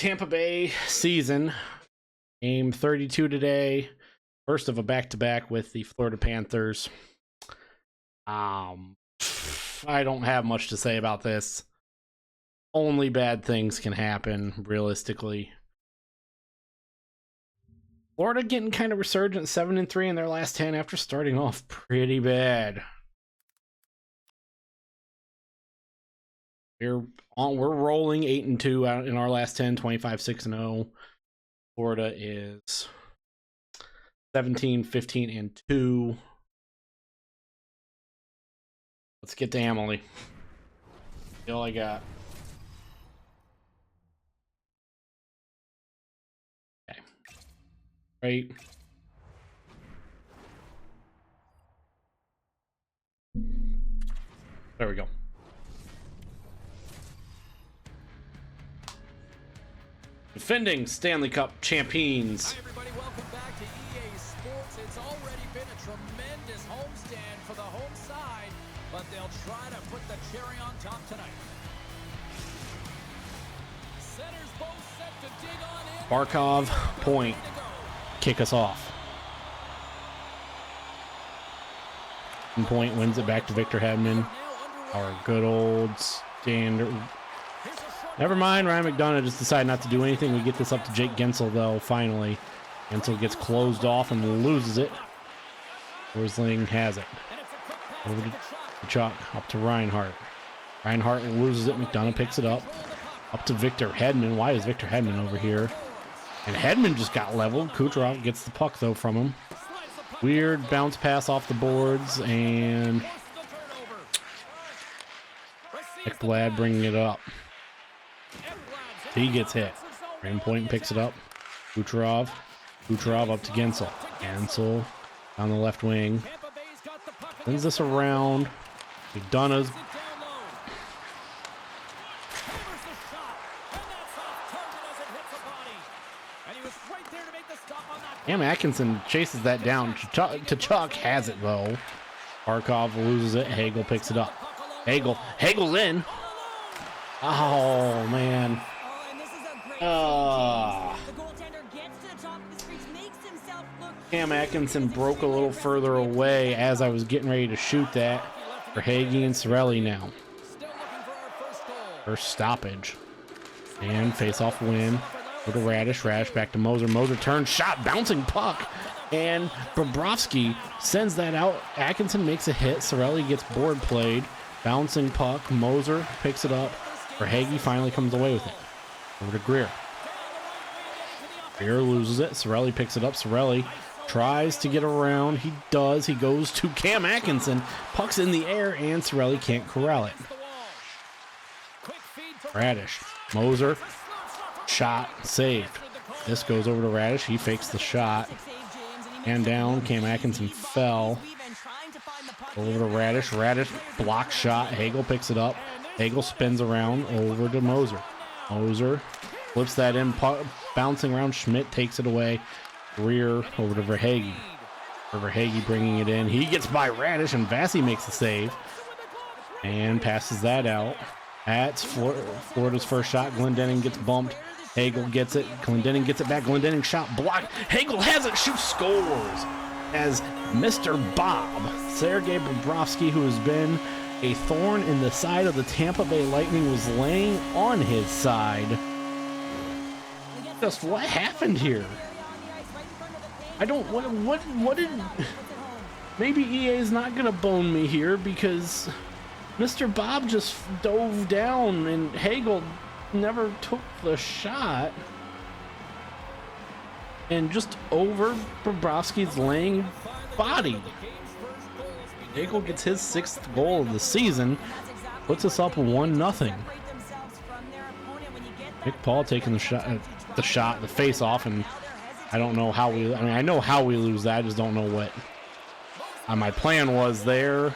Tampa Bay season. Game 32 today. First of a back-to-back with the Florida Panthers. I don't have much to say about this. Only bad things can happen, realistically. Florida getting kind of resurgent, 7-3 in their last 10 after starting off pretty bad. We're rolling 8-2 out in our last 10, 25-6-0. Florida is 17-15-2. Let's get to Emily. That's all I got. Okay. Right. There we go. Defending Stanley Cup champions. Hi everybody, welcome back to EA Sports. It's already been a tremendous homestand for the home side, but they'll try to put the cherry on top tonight. Centers both set to dig on in. Barkov, point. Kick us off. Point wins it back to Victor Hedman. Our good old standard. Never mind, Ryan McDonough just decided not to do anything. We get this up to Jake Gensel, though, finally. Gensel gets closed off and loses it. Forsling has it. Over to Chuck, up to Reinhart. Reinhart loses it. McDonough picks it up. Up to Victor Hedman. Why is Victor Hedman over here? And Hedman just got leveled. Kucherov gets the puck, though, from him. Weird bounce pass off the boards, and Ekblad bringing it up. He gets hit. Rainpoint picks it up. Kucherov up to Gensel. Gensel on the left wing. Sends this around. McDonough's. Cam Atkinson chases that down. Chuck has it, though. Barkov loses it. Hagel picks it up. Hagel's in. Oh, man. Cam Atkinson broke a little further away as I was getting ready to shoot that for Hagee and Cirelli now. First stoppage. And face-off win. Go to Radish back to Moser. Moser turns, shot, bouncing puck. And Bobrovsky sends that out. Atkinson makes a hit. Cirelli gets board played. Bouncing puck. Moser picks it up. For Hagee finally comes away with it. Over to Greer. Greer loses it. Cirelli picks it up. Cirelli tries to get around. He does. He goes to Cam Atkinson. Puck's in the air, and Cirelli can't corral it. Radish. Moser. Shot. Saved. This goes over to Radish. He fakes the shot. And down. Cam Atkinson fell. Over to Radish. Radish block shot. Hagel picks it up. Hagel spins around over to Moser. Moser flips that in, bouncing around. Schmidt takes it away. Greer over to Verhaeghe. Verhaeghe bringing it in. He gets by Radish, and Vasi makes the save. And passes that out. That's Florida's first shot. Glendening gets bumped. Hagel gets it. Glendening gets it back. Glendening shot blocked. Hagel has it. Shoots, scores. As Mr. Bob, Sergei Bobrovsky, who has been a thorn in the side of the Tampa Bay Lightning, was laying on his side. Just what happened here? I don't, what did, maybe EA is not gonna bone me here because Mr. Bob just dove down and Hagel never took the shot. And just over Bobrovsky's laying body. Hagel gets his 6th goal of the season, puts us up 1-0. Nick Paul taking the shot, the face off, and I don't know how we. I mean, I know how we lose that. I just don't know what my plan was there.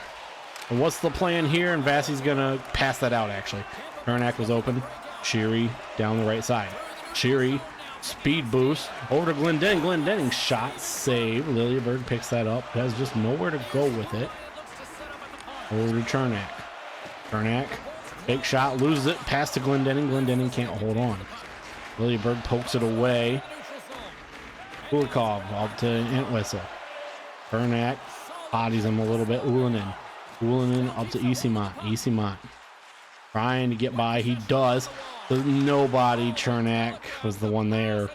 And what's the plan here? And Vasi's gonna pass that out. Actually, Kernak was open. Sheary down the right side. Sheary. Speed boost over to Glendening. Glendening shot save. Liljeberg picks that up. Has just nowhere to go with it. Over to Chernak. Chernak, big shot, loses it. Pass to Glendening. Glendening can't hold on. Williberg pokes it away. Kulikov up to Entwistle. Bernack bodies him a little bit. Ulinen up to Easymont. Trying to get by. He does. There's nobody. Chernak was the one there.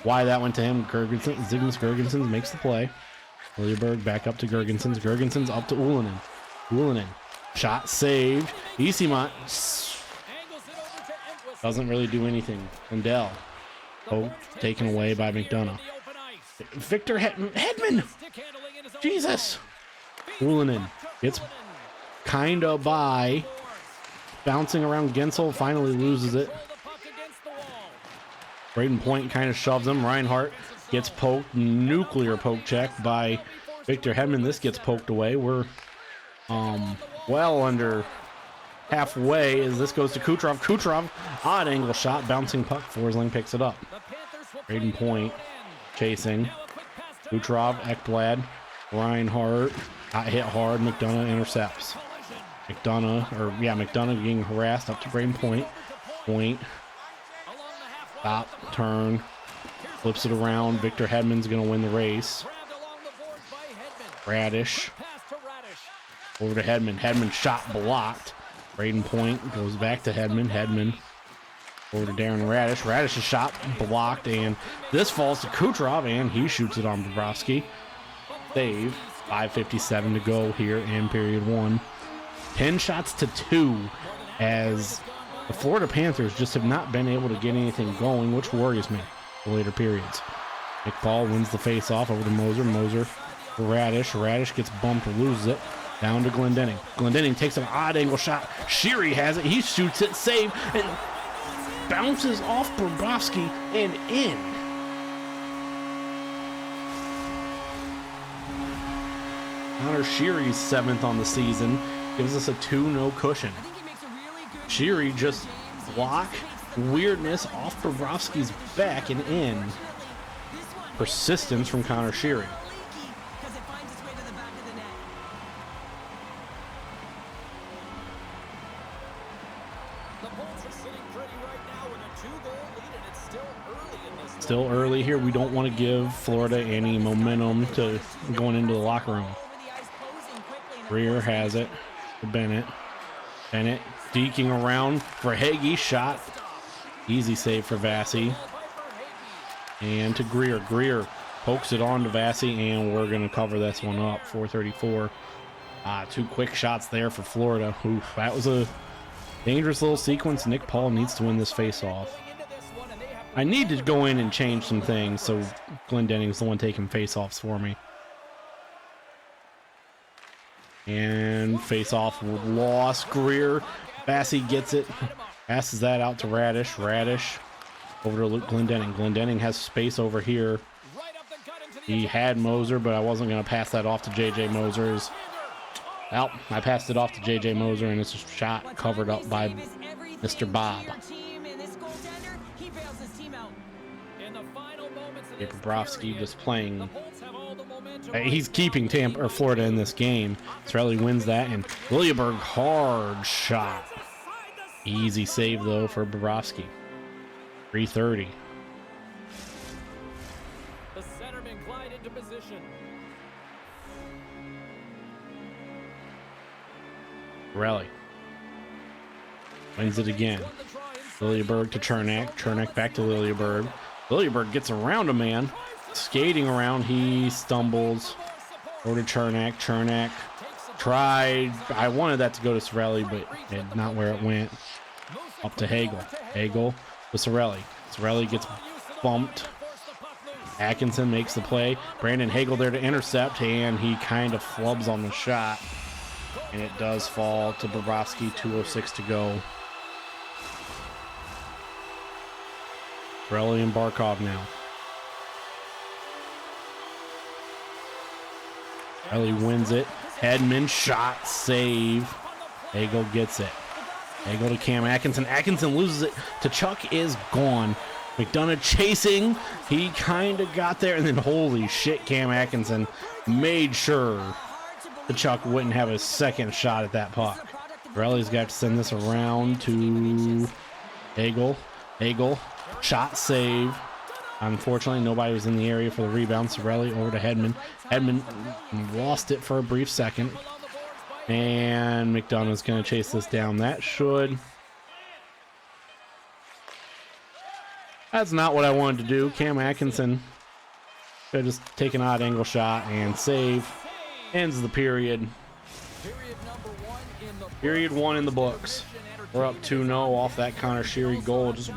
Why that went to him? Zygmunt Girgensons makes the play. Williberg back up to Girgensons. Girgensons up to Ulinen. Shot saved. Easymont doesn't really do anything. Lindell. Taken away by McDonough. Victor Hedman. Jesus. Ulinen gets kind of by. Bouncing around. Gensel finally loses it. Braden Point kind of shoves him. Reinhardt gets poked. Nuclear poke check by Victor Hedman. This gets poked away. We're well under halfway as this goes to Kucherov. Kucherov, odd angle shot, bouncing puck. Forsling picks it up. Braden Point chasing. Kucherov, Ekblad, Reinhardt got hit hard. McDonough intercepts. McDonough getting harassed up to Braden Point. Stop, turn, flips it around. Victor Hedman's gonna win the race. Radish over to Hedman. Hedman shot blocked. Braden Point goes back to Hedman. Over to Darren Radish. Radish's shot blocked, and this falls to Kucherov, and he shoots it on Bobrovsky. Save. 5:57 to go here in period 1. 10 shots to 2 as the Florida Panthers just have not been able to get anything going, which worries me in later periods. Nick Paul wins the face-off over to Moser for Radish. Radish gets bumped, loses it. Down to Glendening. Glendening takes an odd angle shot. Sheary has it. He shoots it, save, and bounces off Bobrovsky and in. Connor Sheary's 7th on the season gives us a 2-0 cushion. Sheary just block weirdness off Bobrovsky's back and in. Persistence from Connor Sheary. Still early here. We don't want to give Florida any momentum to going into the locker room. Greer has it to Bennett. Bennett deking around for Hagee. Shot. Easy save for Vassy. And to Greer. Greer pokes it on to Vassy, and we're going to cover this one up. 4:34. 2 quick shots there for Florida. Oof, that was a dangerous little sequence. Nick Paul needs to win this face-off. I need to go in and change some things, so Glendenning's the one taking face-offs for me. And face-off loss. Greer. Vassy gets it. Passes that out to Radish. Radish over to Luke Glendening. Glendening has space over here. He had Moser, but I wasn't going to pass that off to J.J. Moser's. Well, I passed it off to J.J. Moser, and it's a shot covered up by Mr. Bob. Bobrovsky just playing. He's keeping Tampa or Florida in this game. Cirelli wins that, and Williberg hard shot. Easy save though for Bobrovsky. 3:30. The centerman glide into position. Cirelli wins it again. Williberg to Chernak. Chernak back to Williberg. Williberg gets around a man. Skating around, he stumbles. Over to Chernak. Chernak tried. I wanted that to go to Cirelli, but not where it went. Up to Hagel. Hagel to Cirelli. Cirelli gets bumped. Atkinson makes the play. Brandon Hagel there to intercept, and he kind of flubs on the shot. And it does fall to Bobrovsky. 2:06 to go. Cirelli and Barkov now. Cirelli wins it. Hedman shot, save. Hagel gets it. Hagel to Cam Atkinson. Atkinson loses it to Chuck, is gone. McDonough chasing. He kind of got there, and then holy shit, Cam Atkinson made sure the Chuck wouldn't have a second shot at that puck. Cirelli's got to send this around to Hagel. Hagel Shot save. Unfortunately, nobody was in the area for the rebound. Sorelli over to Hedman. Hedman lost it for a brief second. And McDonough's going to chase this down. That should... That's not what I wanted to do. Cam Atkinson could just take an odd angle shot and save. Ends the period. Period 1 in the books. We're up 2-0 off that Connor Sheary goal. Just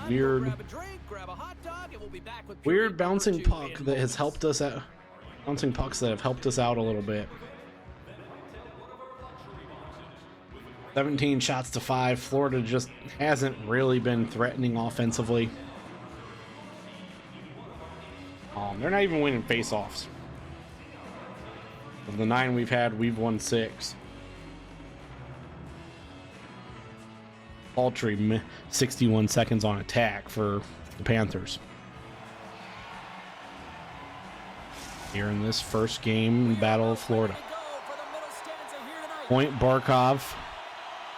weird bouncing puck that has helped us out. Bouncing pucks that have helped us out a little bit. 17 shots to 5. Florida just hasn't really been threatening offensively. They're not even winning face-offs. Of the 9 we've had, we've won 6. Paltry 61 seconds on attack for the Panthers. Here in this first game, Battle of Florida. Point Barkov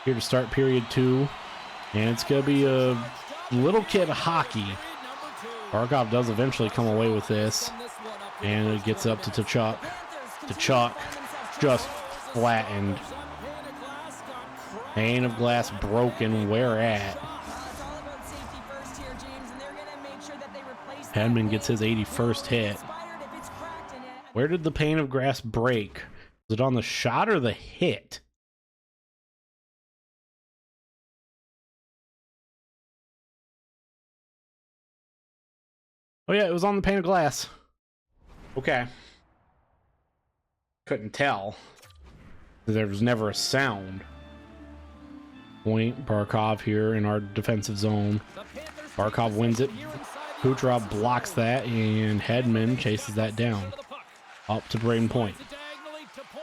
here to start period 2. And it's going to be a little kid hockey. Barkov does eventually come away with this. And it gets up to Tkachuk. Tkachuk just flattened. Pane of glass broken. Where at? Hedman gets his 81st hit. Where did the pane of glass break? Was it on the shot or the hit? Oh yeah, it was on the pane of glass. Okay. Couldn't tell. There was never a sound. Point Barkov here in our defensive zone. Barkov wins it. Kucherov blocks that, and Hedman chases that down. Up to Braden Point.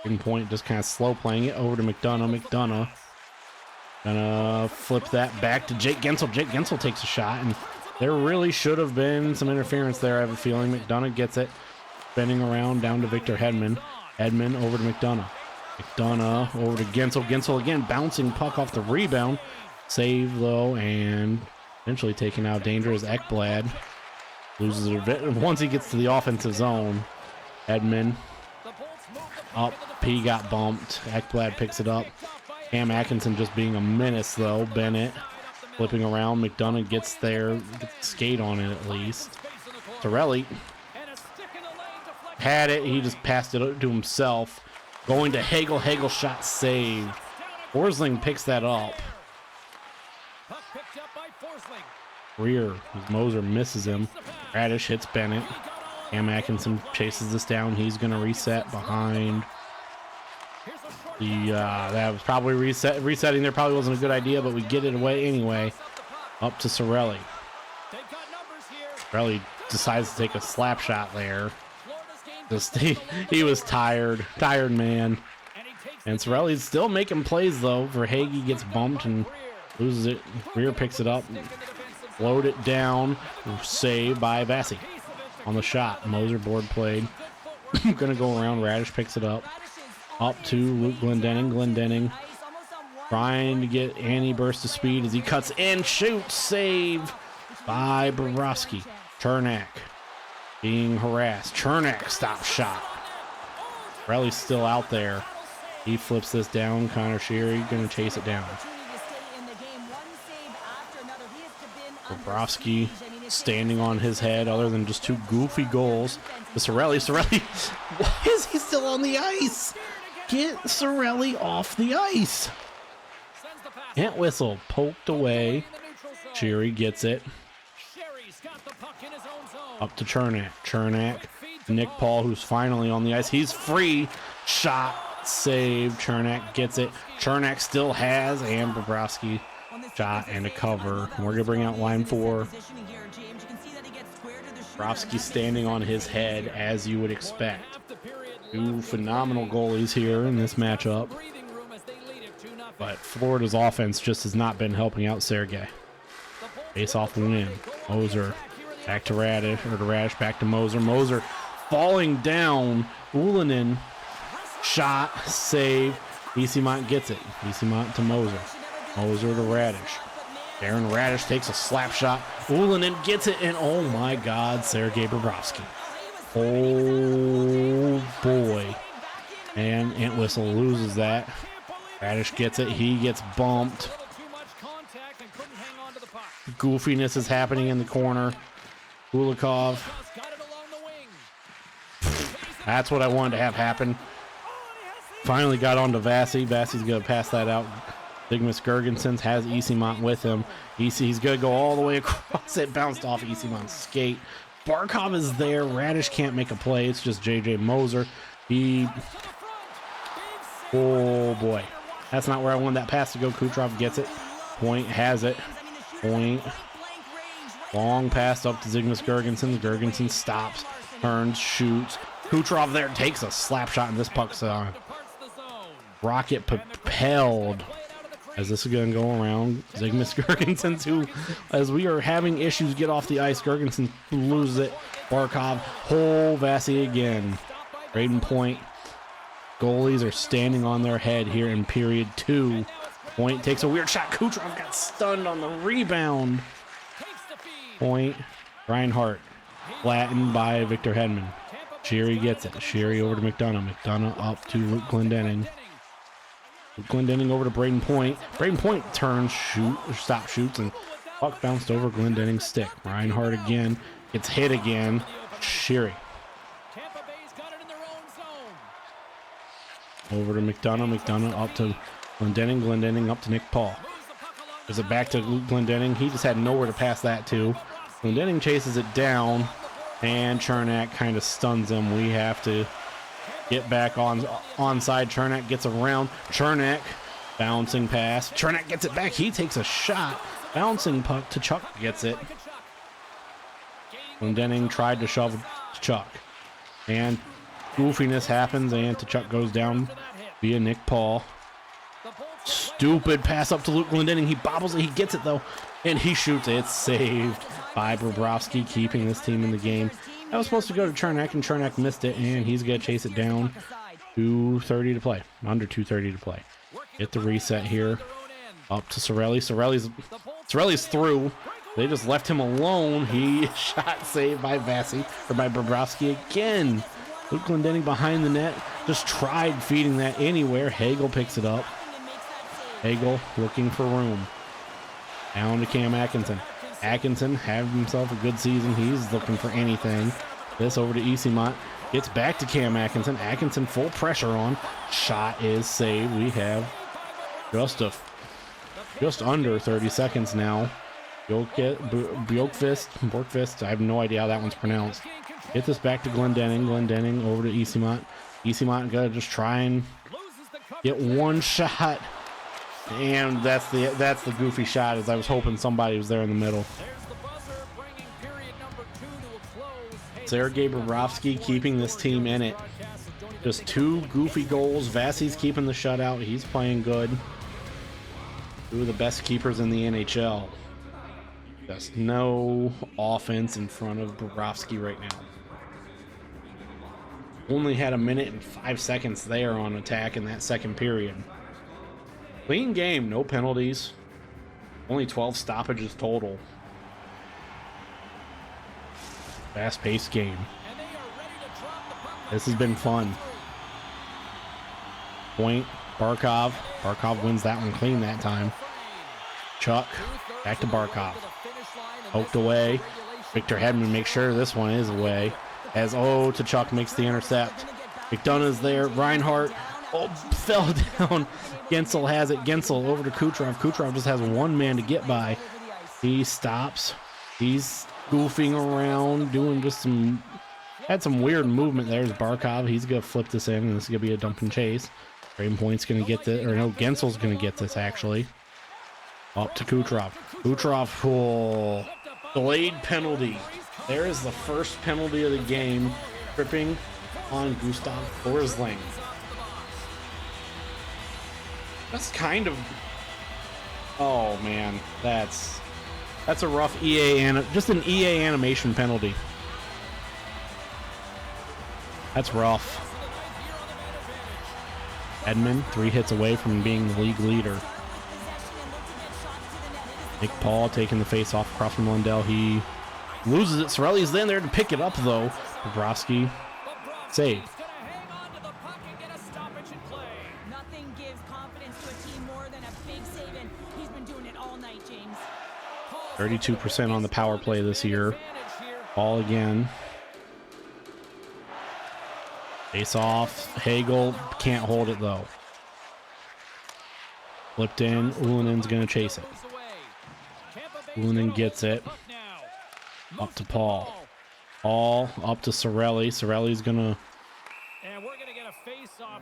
Braden Point just kind of slow playing it over to McDonough. McDonough gonna flip that back to Jake Gensel. Jake Gensel takes a shot, and there really should have been some interference there, I have a feeling. McDonough gets it. Spinning around down to Victor Hedman. Hedman over to McDonough. McDonough over to Gensel. Gensel again bouncing puck off the rebound. Save though, and eventually taking out dangerous Ekblad. Loses it once he gets to the offensive zone. Hedman up. He got bumped. Ekblad picks it up. Cam Atkinson just being a menace though. Bennett flipping around. McDonough gets there. Gets skate on it at least. Sorelli had it. He just passed it to himself. Going to Hagel. Hagel shot saved. Forsling picks that up. Rear. Moser misses him. Radish hits Bennett. Cam Atkinson chases this down. He's going to reset behind the that was probably resetting there probably wasn't a good idea, but we get it away anyway. Up to Sorelli. Sorelli decides to take a slap shot there. Just he was tired man. And Sorelli's still making plays though. Verhage gets bumped and loses it. Rear picks it up. Float it down. Saved by Vassie on the shot. Moser board played. Gonna go around. Radish picks it up. Up to Luke Glendening. Glendening trying to get Annie burst to speed as he cuts in. Shoots. Save by Bobrovsky. Chernak being harassed. Chernak stops shot. Relly's still out there. He flips this down. Connor Sheary gonna chase it down. Bobrovsky standing on his head other than just 2 goofy goals. The Sorelli, why is he still on the ice? Get Sorelli off the ice. Can't whistle. Poked away. Sheary gets it. Up to Chernak. Chernak. Nick Paul, who's finally on the ice. He's free. Shot. Save. Chernak gets it. Chernak still has. And Bobrovsky. Shot and a cover. We're going to bring out line 4. Bobrovsky standing on his head as you would expect. 2 phenomenal goalies here in this matchup. But Florida's offense just has not been helping out Sergei. Face off win. Moser back to Radish, or to Radish, back to Moser. Moser falling down. Ullinen shot, save. Easymont gets it. Easymont to Moser. Moser to Radish. Aaron Radish takes a slap shot. Ulanen gets it, and oh my God, Sergei Bobrovsky. Oh boy. And Entwistle loses that. Radish gets it. He gets bumped. Goofiness is happening in the corner. Kulikov. That's what I wanted to have happen. Finally got onto Vasi. Vasi's going to pass that out. Zygmunt Girgensons has Easemont with him. He's going to go all the way across it. Bounced off Easemont's skate. Barkov is there. Radish can't make a play. It's just J.J. Moser. Oh boy. That's not where I wanted that pass to go. Kucherov gets it. Point has it. Point. Long pass up to Zygmunt Girgensons. Girgensons stops, turns, shoots. Kucherov there takes a slap shot, and this puck's rocket propelled. As this is going to go around, Zygmunt Girgensons, who, as we are having issues get off the ice, Girgensons loses it. Barkov, Vasi again. Braden Point. Goalies are standing on their head here in period 2. Point takes a weird shot. Kucherov got stunned on the rebound. Point. Reinhart flattened by Victor Hedman. Sheary gets it. Sheary over to McDonough. McDonough up to Luke Glendening. Luke Glendening over to Braden Point. Braden Point turns, shoots, and puck bounced over Glendening's stick. Reinhart again. Gets hit again. Sheary. Over to McDonough. McDonough up to Glendening. Glendening up to Nick Paul. Is it back to Luke Glendening? He just had nowhere to pass that to. Glendening chases it down, and Chernak kind of stuns him. We have to get back onside. Chernak gets around. Chernak bouncing pass. Chernak gets it back. He takes a shot. Bouncing puck to Chuck gets it. Glendening tried to shove Chuck, and goofiness happens, and Tkachuk goes down via Nick Paul. Stupid pass up to Luke Glendening. He bobbles it. He gets it, though, and he shoots it. It's saved by Bobrovsky, keeping this team in the game. That was supposed to go to Chernak, and Chernak missed it, and he's going to chase it down. 2:30 to play. Under 2:30 to play. Get the reset here. Up to Cirelli. Cirelli's through. They just left him alone. He shot saved by Vasi, or by Bobrovsky again. Luke Glendening behind the net. Just tried feeding that anywhere. Hagel picks it up. Hagel looking for room. Down to Cam Atkinson. Atkinson having himself a good season. He's looking for anything. This over to Easemont. Gets back to Cam Atkinson. Atkinson full pressure on. Shot is saved. We have just under 30 seconds now. Bjorkvist. I have no idea how that one's pronounced. Get this back to Glendening. Glendening over to Easemont. Easemont gotta just try and get one shot. And that's the goofy shot, as I was hoping somebody was there in the middle. Sergei Bobrovsky keeping this team in it. Just 2 goofy goals. Vasi's keeping the shutout. He's playing good. 2 of the best keepers in the NHL. Just no offense in front of Bobrovsky right now. Only had 1 minute and 5 seconds there on attack in that second period. Clean game, no penalties. Only 12 stoppages total. Fast-paced game. This has been fun. Point, Barkov. Barkov wins that one clean that time. Chuck, back to Barkov. Poked away. Victor Hedman makes sure this one is away. As Tkachuk makes the intercept. McDonough's there. Reinhart. Fell down. Gensel has it. Gensel over to Kucherov. Kucherov just has one man to get by. He stops. He's goofing around, doing just had some weird movement. There's Barkov. He's going to flip this in, and this is going to be a dump and chase. Braden Point's going to get this, or no, Gensel's going to get this, actually. Up to Kucherov. Kucherov, delayed penalty. There is the first penalty of the game. Tripping on Gustav Forsling. That's kind of... Oh, man. That's a rough just an EA animation penalty. That's rough. Edmund, 3 hits away from being the league leader. Nick Paul taking the face off across from Lundell. He loses it. Sorelli's in there to pick it up, though. Bobrovsky save. Nothing gives confidence to a team more than a big save, and he's been doing it all night, James. 32% on the power play this year. Ball again. Face off. Hagel can't hold it, though. Flipped in. Ulanen's going to chase it. Ulanen gets it. Up to Paul. Paul up to Sorelli. Sorelli's going to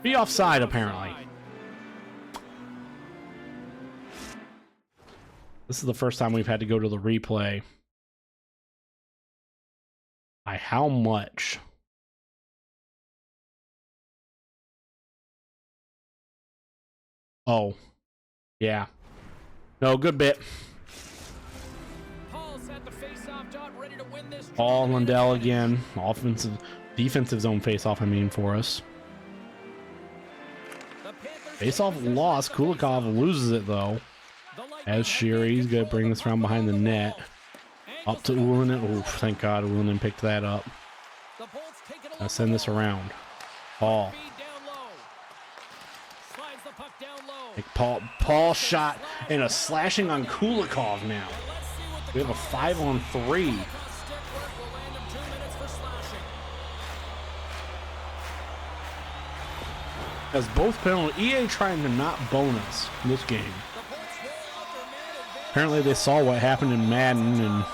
be offside, apparently. This is the first time we've had to go to the replay. By how much? Oh, yeah. No, good bit. Paul Lundell again. Defensive zone face-off, I mean, for us. Face-off loss. Kulikov loses it, though. As Sherry's going to bring this around behind the net. Up to Ulanen. Oh, thank God Ulanen picked that up. I'll send this around. Paul. Paul shot and a slashing on Kulikov now. We have a 5-on-3. As both penalty, EA trying to not bonus this game. Apparently they saw what happened in Madden, and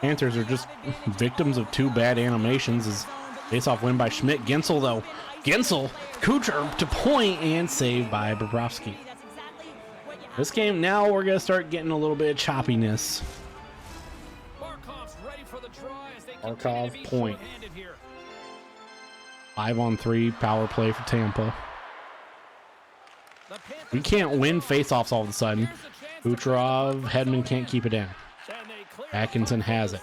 Panthers are just victims of two bad animations. As face-off win by Schmidt. Gensel, though. Gensel, Kucher to point, and saved by Bobrovsky. This game, now we're going to start getting a little bit of choppiness. Markov, point. 5-on-3 power play for Tampa. We can't win face-offs all of a sudden. Kucherov, Hedman can't keep it in. Atkinson has it.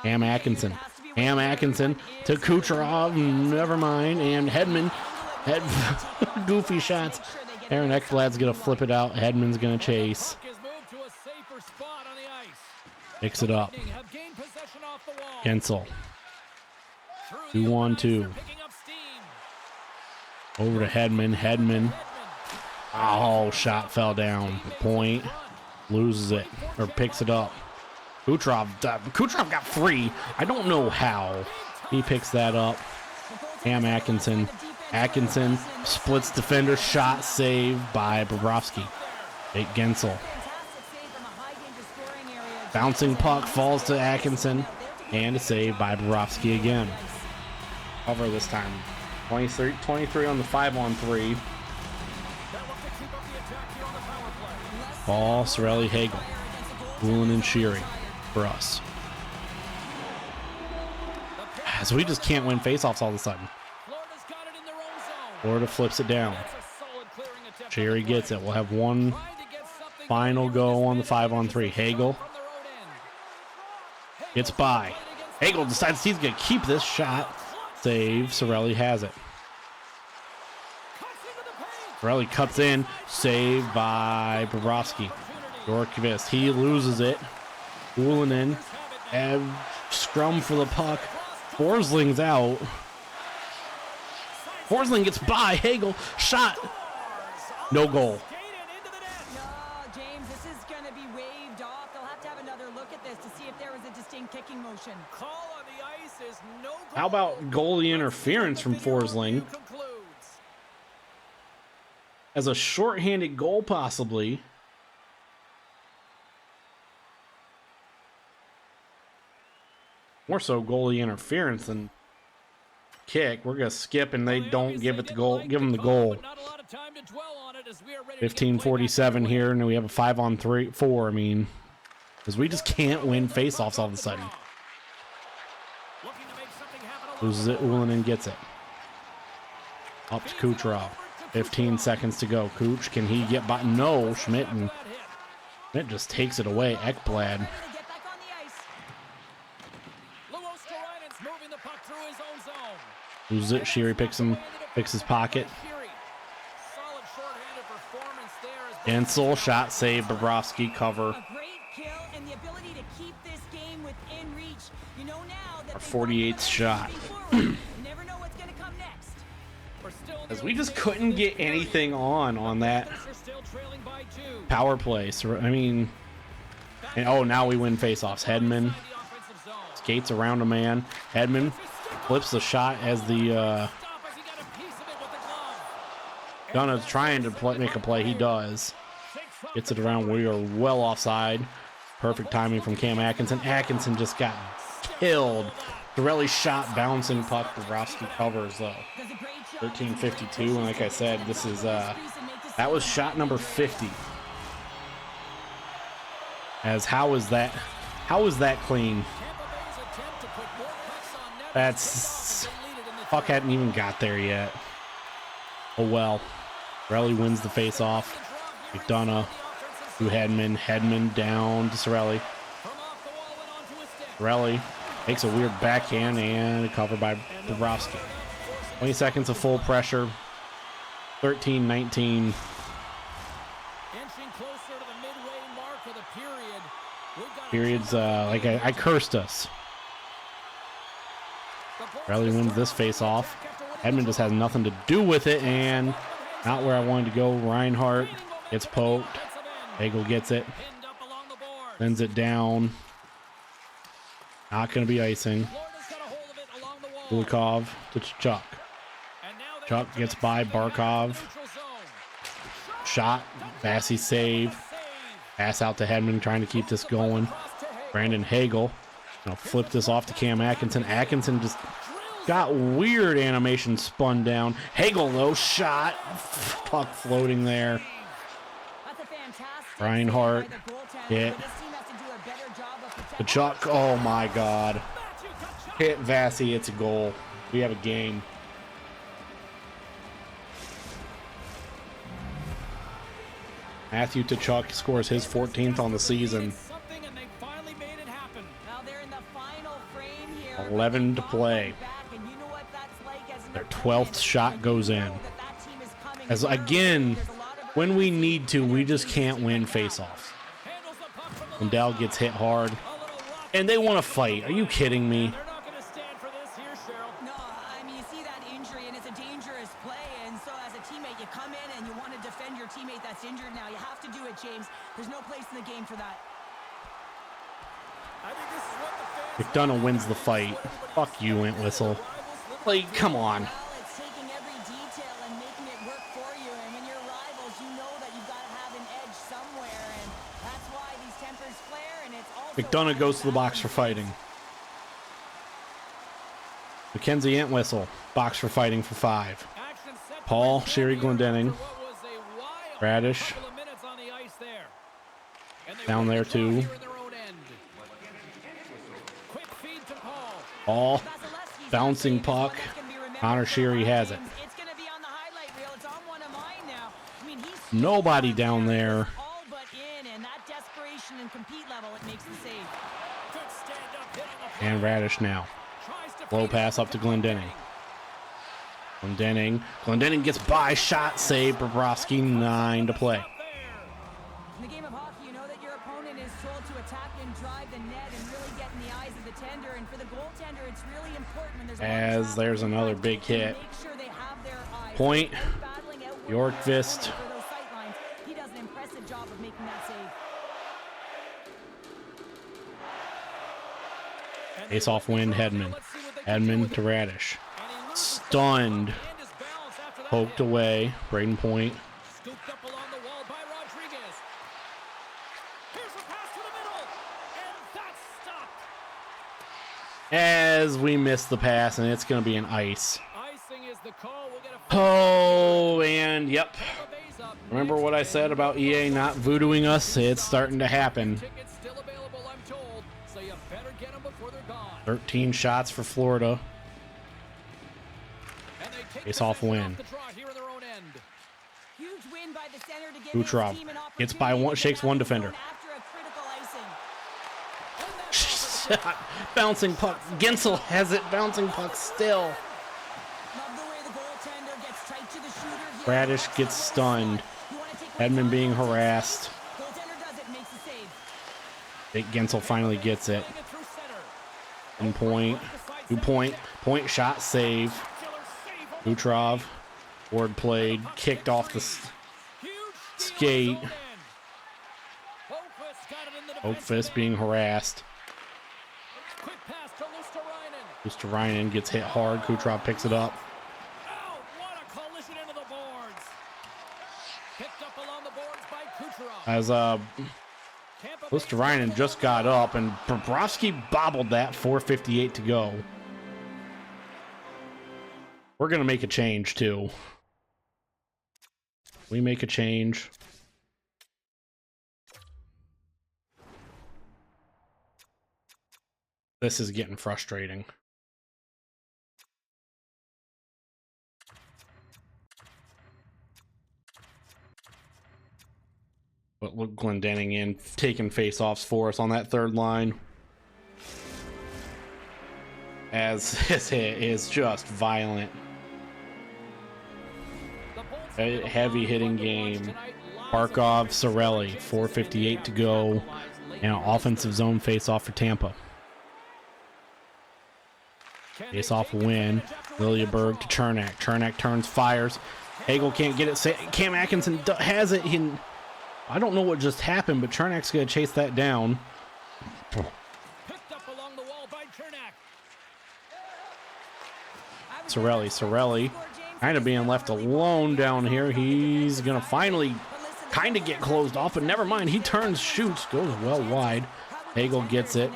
Ham Atkinson. Ham Atkinson to Kucherov. Never mind. And Hedman. Goofy shots. Aaron Ekblad's going to flip it out. Hedman's going to chase. Picks it up. Gensel. 2-on-2. Over to Hedman. Hedman. Oh, shot fell down. Point. Loses it. Or picks it up. Kucherov got free. I don't know how. He picks that up. Ham Atkinson. Atkinson splits defender. Shot saved by Bobrovsky. Jake Gensel. Bouncing puck falls to Atkinson. And a save by Bobrovsky again. Cover this time. 23 on the 5-on-3. Ball, Sorelli, Hagel. Ulan and Sheary for us. So we just can't win faceoffs all of a sudden. Florida flips it down. Sheary gets it. We'll have one final go on the 5-on-3. Hagel gets by. Hagel decides he's going to keep this shot. Save. Sorelli has it. Sorelli cuts in. Saved by Bobrovsky. Dorkvist. He loses it. Ulanen. Scrum for the puck. Forsling's out. Forsling gets by. Hagel. Shot. No goal. James, this is going to be waved off. They'll have to have another look at this to see if there was a distinct kicking motion. Call on the ice is no goal. How about goalie interference from Forsling? As a shorthanded goal, possibly. More so goalie interference than kick. We're going to skip, and they don't give it the goal. Give them the goal. 15:47 here, and we have a 5-on-4. I mean, because we just can't win faceoffs all of a sudden. Loses it. Ulanen gets it. Up to Kucherov. 15 seconds to go. Kuch, can he get by? No, Schmidt just takes it away. Ekblad. Loses it. Sheary picks his pocket. Gensel, shot save, Bobrovsky, cover. A great kill and the ability to keep this game within reach. You know now that Our they want to 48th let shot. moving forward. You never know what's going to come next. We're still in the Because we early just stages couldn't of this get period. anything on that Panthers are still trailing by 2. power play. So, I mean, and oh, now we win faceoffs. Hedman Inside the offensive zone. skates around a man. Hedman flips the shot as the Stop as he got a piece of it with the glove. Gunna's trying to make a play. He does. Gets it around. We are well offside. Perfect timing from Cam Atkinson. Atkinson just got killed. Torelli shot, bouncing puck. Bobrovsky covers though. Does a great job. 13:52, and like I said, this is that was shot number 50. As how is that clean? Tampa Bay's attempt to put more pucks on net That's was deleted in the puck third. hadn't even got there yet. Oh well. Sorelli wins the face-off. McDonough to Hedman down to Sorelli. From off the wall and onto his stick. Sorelli makes a weird backhand and a cover by Bobrovsky. 20 seconds of full pressure. 13-19. Inching closer to the midway mark of the period. We've got a Periods like I cursed us. Sorelli wins this face-off. Hedman just has nothing to do with it, and not where I wanted to go. Reinhardt gets poked. Hagel gets it. pinned up along the board. Sends it down. Not going to be icing. Florida's got a hold of it along the wall. Kulikov to Chuck. And now they Chuck get to gets mix by something out in the Barkov. neutral zone. Shot. Vassy save. Save. Pass out to Hedman, trying to keep this going. Across to Hagel. Brandon Hagel. Gonna flip this off to Cam Atkinson. Atkinson just got weird animation spun down. Hagel though, shot. Puck floating there. That's a fantastic Reinhardt save by the goaltender, hit. but this team has to do a better job of The protecting Chuck. Oh my God. Hit Vassy. It's a goal. We have a game. Matthew Tkachuk scores his 14th on the season. Something and they finally made it happen. Now they're in the final frame here. 11 to play. Back, and you know what that's like as an Their opponent. 12th shot goes in. Know that team is coming As early. again, There's a lot of when we urgency need to, we in their just games can't in win the past. faceoffs. Handles the puck from the Lindell left gets side. hit hard, A little rock. and they want to fight. Are you kidding me? They're not going to stand for this here, Cheryl. No, I mean, you see that injury, and it's a dangerous play. And so, as a teammate, you come in and you want to defend your teammate that's injured. Now, you have to do it, James. There's no place in the game for that. I think this is what the fans McDonough wins the fight. Fuck you, Entwistle. Like, come on. Well, it's taking every detail and making it work for you. And when you're rivals, you know that you've got to have an edge somewhere. And that's why these tempers flare. And it's also McDonough goes to the box for fighting. Mackenzie Entwistle, box for fighting for 5. action set to Paul, resume Sherry here Glendening, after what was a wild Radish, couple of minutes on the ice there. And they down win there the draw too. here in their own end. Quick feed to Paul. Paul, Vasilevsky's bouncing gonna save this one. puck. That's gonna be remembered Connor for Sheary a lot, has it. James. It's going to be on the highlight reel. It's on one of mine now. I mean, he's Nobody down there. all but in, and that desperation and compete level, it makes the save. Good stand up hit on the play. And Radish now. Tries to Low feed pass it up to Glendening. Glendening gets by, shot, save, Bobrovsky, 9 to play. Up there. In the game of hockey, you know that your opponent is told to attack and drive the net and really get in the eyes of the tender. And for the goaltender, it's really important when there's a lot of As traffic there's in another front big to hit. make sure they have their eyes Point. out battling, out working Yorkvist. their opponent for those sight lines. He does an impressive job of making that save. And Face they off win win, the draw here. Hedman. Let's see what they can do Hedman with to it. Radish. And he loses Stunned. and his balance after that Poked hit. away. Braden Point. Scooped up along the wall by Rodriguez. Here's a pass to the middle. And that's stopped. As we miss the pass, and it's going to be an ice. Icing is the call. We'll get a Oh, and yep. Tampa Bay's up Remember next. what I said about EA not voodooing us? It's starting to happen. Tickets still available, I'm told. So you better get them before they're gone. 13 shots for Florida. And they take Face-off possession win. off the draw here in their own end. Huge win by the center to give his Kucherov team an gets by opportunity one, to shakes get out one of the zone defender. after a critical icing. Shot. Bouncing puck. Gensel has it. Bouncing puck still. Love the way the goaltender gets tight to the shooter here. Radish gets stunned. You want to take Hedman being harassed. Goaltender does it, makes the save. Jake Gensel finally gets it. In point. 2-point. Point shot save. Kucherov. Ward played. Kicked off the skate. Oakfist being harassed. Luosterainen gets hit hard. Kucherov picks it up. As Luosterainen just got up, and Bobrovsky bobbled that. 4:58 to go. We're gonna make a change too. We make a change. This is getting frustrating. But look, Glendening in, taking face-offs for us on that third line. As this hit is just violent. A heavy hitting game. Barkov, Cirelli, 4:58 to go. And an offensive zone face-off for Tampa. Face-off win. Liljeberg to Chernak. Chernak turns, fires. Hagel can't get it. Cam Atkinson has it. I don't know what just happened, but Chernak's going to chase that down. Cirelli kind of being left alone down here. He's going to finally kind of get closed off, but never mind. He turns, shoots, goes well wide. Hagel gets it.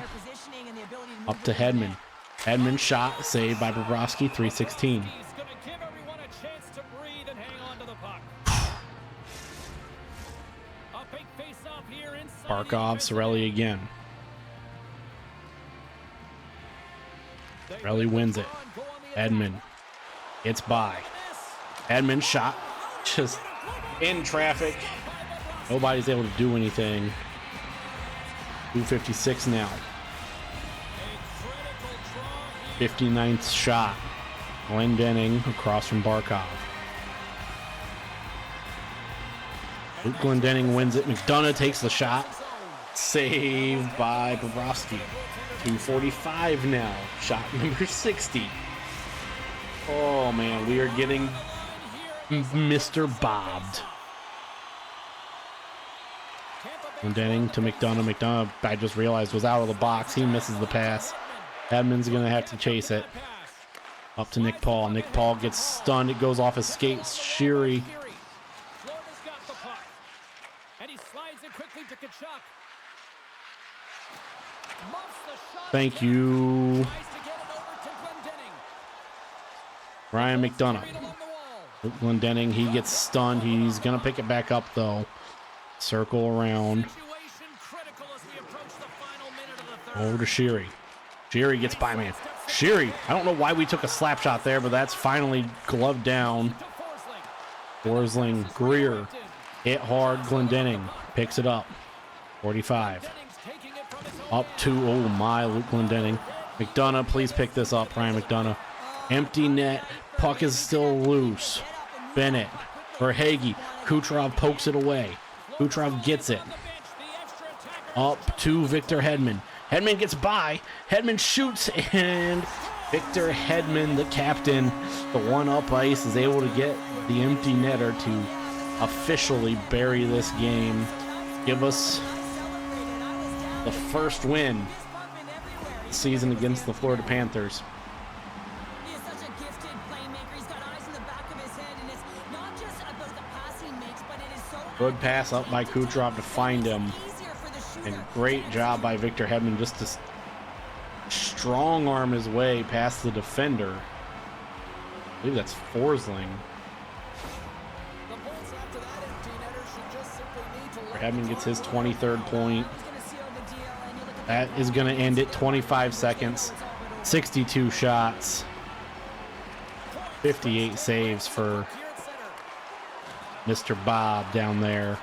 Up to Hedman. Hedman shot, saved by Bobrovsky, 3:16. Barkov, Cirelli again. Cirelli wins it. Hedman gets by. Hedman shot, just in traffic. Nobody's able to do anything. 2:56 now. 59th shot. Glendening across from Barkov. Luke Glendening wins it. McDonough takes the shot. Saved by Bobrovsky. 2:45 now. Shot number 60. Oh man, we are getting Mr. Bobbed. Glendening to McDonough. McDonough, I just realized, was out of the box. He misses the pass. Edmonds going to have to chase it. Up to Nick Paul. Nick Paul gets stunned. It goes off his skates. Sheary. Thank you. Ryan McDonough. Luke Glendening, he gets stunned. He's going to pick it back up, though. Circle around. Over to Sheary. Sheary gets by, man. Sheary, I don't know why we took a slap shot there, but that's finally gloved down. Forsling, Greer, hit hard. Glendening picks it up. 45. Up to, oh my, Luke Glendening. McDonough, please pick this up, Ryan McDonough. Empty net. Puck is still loose. Bennett for Hagee. Kucherov pokes it away. Kucherov gets it. Up to Victor Hedman. Hedman gets by. Hedman shoots, and Victor Hedman, the captain, the one-up ice, is able to get the empty netter to officially bury this game. Give us the first win this season against the Florida Panthers. He is such a gifted playmaker. He's got eyes in the back of his head, and it's not just about the pass he makes, but it is so good pass up by Kucherov to find him. And great job by Victor Hedman just to strong arm his way past the defender. I believe that's Forsling. Hedman gets his 23rd point. That is going to end it. 25 seconds, 62 shots, 58 saves for Mr. Bob down there.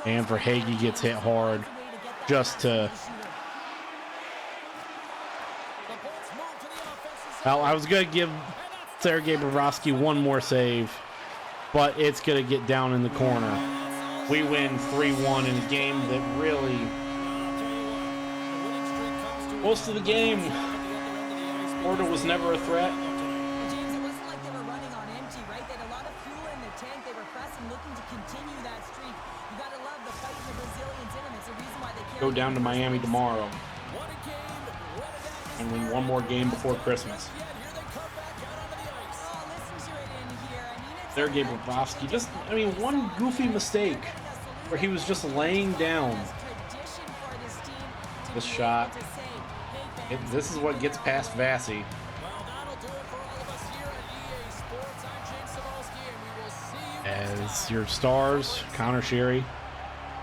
And for Hagee gets hit hard just to Well, I was going to give Sergei Bobrovsky one more save, but it's going to get down in the corner. We win 3-1 in a game that really, most of the game, Florida was never a threat. James, it wasn't like they were running on empty, right? They had a lot of fuel in the tank. They were pressing, looking to continue that streak. You got to love the fight and the resilience in them. It's a reason why they carry Go down to Miami tomorrow What a game. and win one more game before Christmas. Yet here they come back out onto the ice. Oh, listen to it in here. I mean, it's Sergei Bobrovsky, just, I mean, one goofy mistake where he was just laying down. tradition for this team to This be shot. able to say, hey, fans, This is what gets past Vassy. Well, that'll do it for all of us here at EA Sports. I'm James Cebulski, and we will see you As your stars, Connor Sherry,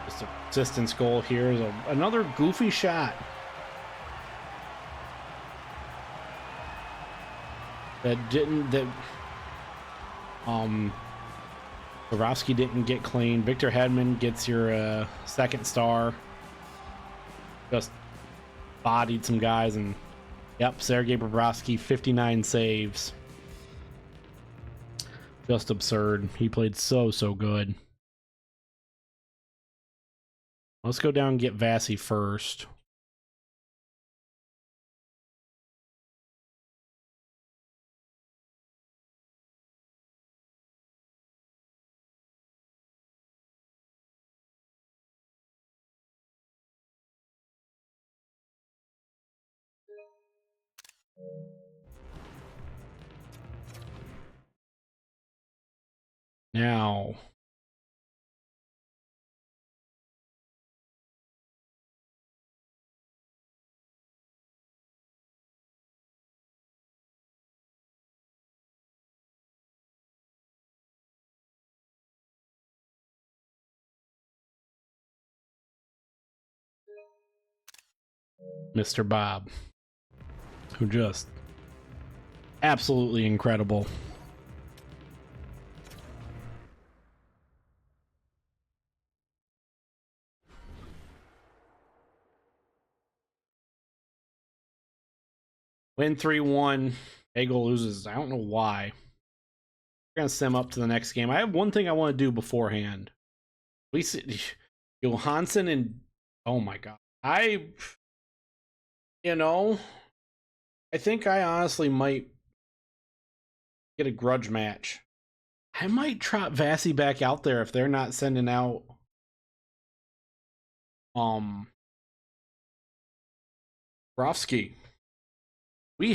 just a distance goal here is another goofy shot. Bobrovsky didn't get clean. Victor Hedman gets your second star. Just bodied some guys, and yep, Sergei Bobrovsky, 59 saves. Just absurd. He played so good. Let's go down and get Vassy first. Now, Mr. Bob, who just absolutely incredible. Win 3-1. Bagel loses. I don't know why. We're going to sim up to the next game. I have one thing I want to do beforehand. We see Johansson and oh my god. I think I honestly might get a grudge match. I might trot Vassy back out there if they're not sending out Bobrovsky. We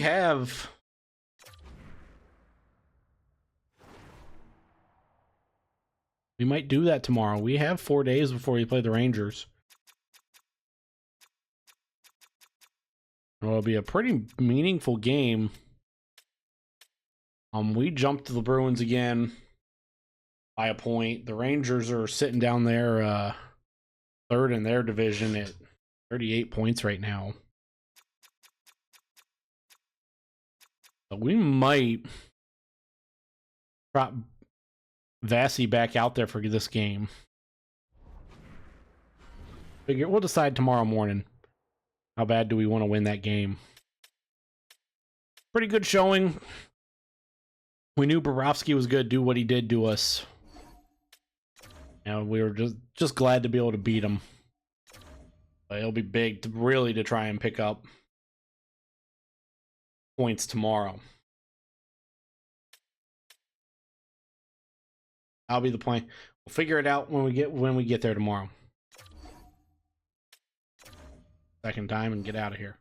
might do that tomorrow. We have 4 days before we play the Rangers. It'll be a pretty meaningful game. We jumped to the Bruins again by a point. The Rangers are sitting down there third in their division at 38 points right now. So we might drop Vassy back out there for this game. We'll decide tomorrow morning. How bad do we want to win that game? Pretty good showing. We knew Bobrovsky was going to do what he did to us. And we were just glad to be able to beat him. But it'll be big to try and pick up points tomorrow. I'll be the plan. We'll figure it out when we get there tomorrow. Second time and get out of here.